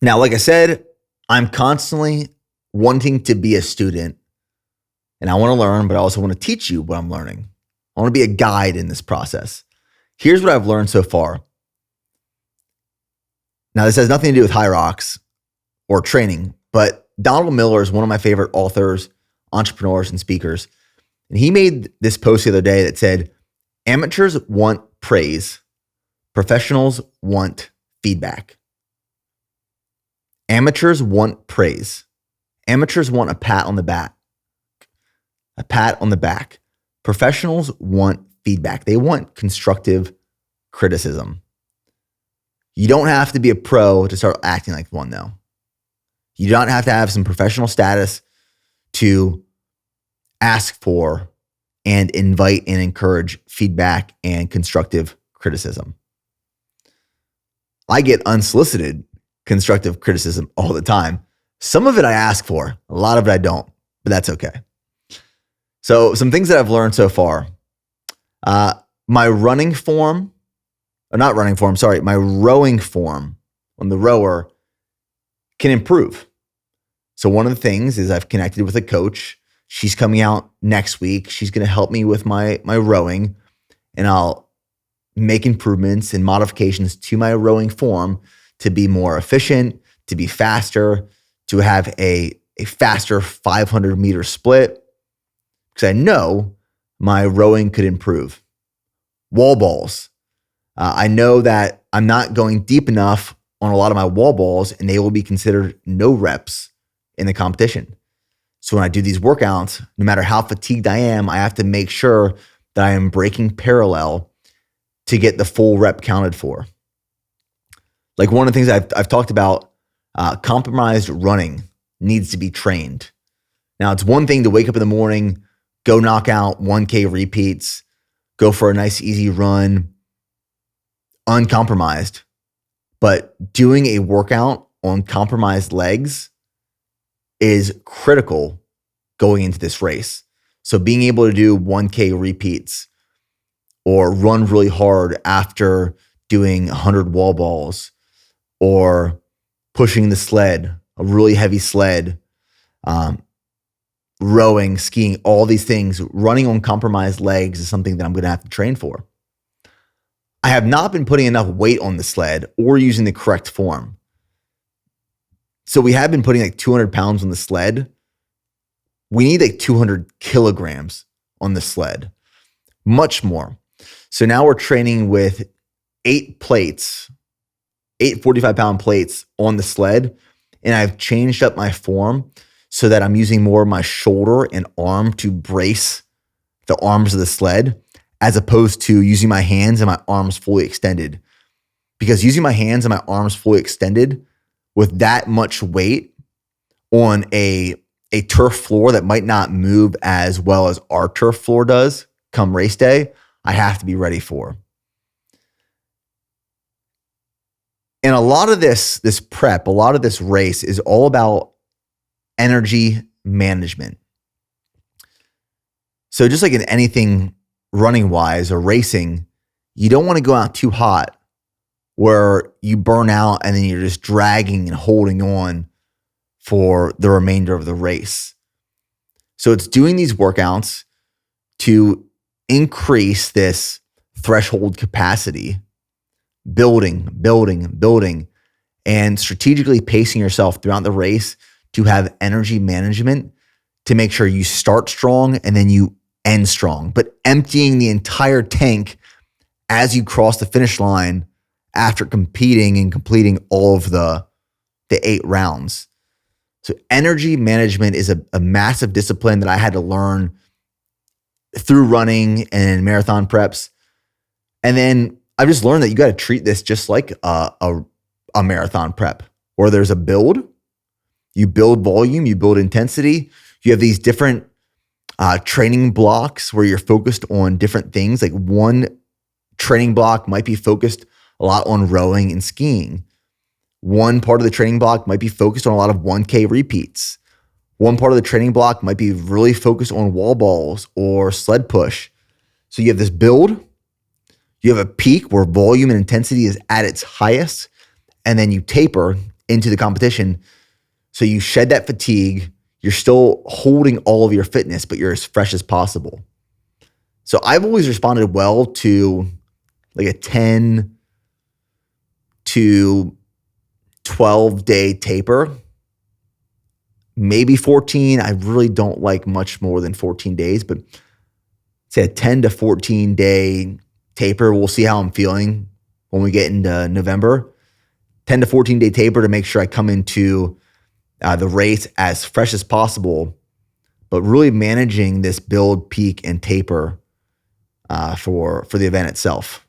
Now, like I said, I'm constantly wanting to be a student and I want to learn, but I also want to teach you what I'm learning. I want to be a guide in this process. Here's what I've learned so far. Now, this has nothing to do with HYROX or training, but Donald Miller is one of my favorite authors, entrepreneurs, and speakers. And he made this post the other day that said, amateurs want praise, professionals want feedback. Amateurs want praise. Amateurs want a pat on the back. A pat on the back. Professionals want feedback. They want constructive criticism. You don't have to be a pro to start acting like one, though. You don't have to have some professional status to ask for and invite and encourage feedback and constructive criticism. I get unsolicited constructive criticism all the time. Some of it I ask for, a lot of it I don't, but that's okay. So some things that I've learned so far. My rowing form on the rower can improve. So one of the things is I've connected with a coach. She's coming out next week. She's going to help me with my rowing, and I'll make improvements and modifications to my rowing form to be more efficient, to be faster, to have a faster 500-meter split, because I know my rowing could improve. Wall balls. I know that I'm not going deep enough on a lot of my wall balls, and they will be considered no reps in the competition. So when I do these workouts, no matter how fatigued I am, I have to make sure that I am breaking parallel to get the full rep counted for. Like one of the things I've talked about, compromised running needs to be trained. Now, it's one thing to wake up in the morning, go knock out 1K repeats, go for a nice easy run, uncompromised. But doing a workout on compromised legs is critical going into this race. So being able to do 1K repeats or run really hard after doing 100 wall balls or pushing the sled, a really heavy sled, rowing, skiing, all these things, running on compromised legs is something that I'm going to have to train for. I have not been putting enough weight on the sled or using the correct form. So we have been putting like 200 pounds on the sled. We need like 200 kilograms on the sled, much more. So now we're training with 8 plates, 8 45-pound plates on the sled. And I've changed up my form so that I'm using more of my shoulder and arm to brace the arms of the sled, as opposed to using my hands and my arms fully extended. Because using my hands and my arms fully extended with that much weight on a turf floor that might not move as well as our turf floor does come race day, I have to be ready for. And a lot of this prep, a lot of this race is all about energy management. So just like in anything running wise or racing, you don't want to go out too hot where you burn out and then you're just dragging and holding on for the remainder of the race. So it's doing these workouts to increase this threshold capacity, building, and strategically pacing yourself throughout the race to have energy management to make sure you start strong and then you end strong, but emptying the entire tank as you cross the finish line after competing and completing all of the 8 rounds. So energy management is a massive discipline that I had to learn through running and marathon preps. And then I've just learned that you got to treat this just like a marathon prep, where there's a build. You build volume, you build intensity. You have these different training blocks where you're focused on different things. Like one training block might be focused a lot on rowing and skiing. One part of the training block might be focused on a lot of 1K repeats. One part of the training block might be really focused on wall balls or sled push. So you have this build, you have a peak where volume and intensity is at its highest, and then you taper into the competition. So you shed that fatigue. You're still holding all of your fitness, but you're as fresh as possible. So I've always responded well to like a 10 to 12 day taper, maybe 14. I really don't like much more than 14 days, but say a 10 to 14 day taper. We'll see how I'm feeling when we get into November. 10 to 14 day taper to make sure I come into the race as fresh as possible, but really managing this build, peak, and taper for the event itself.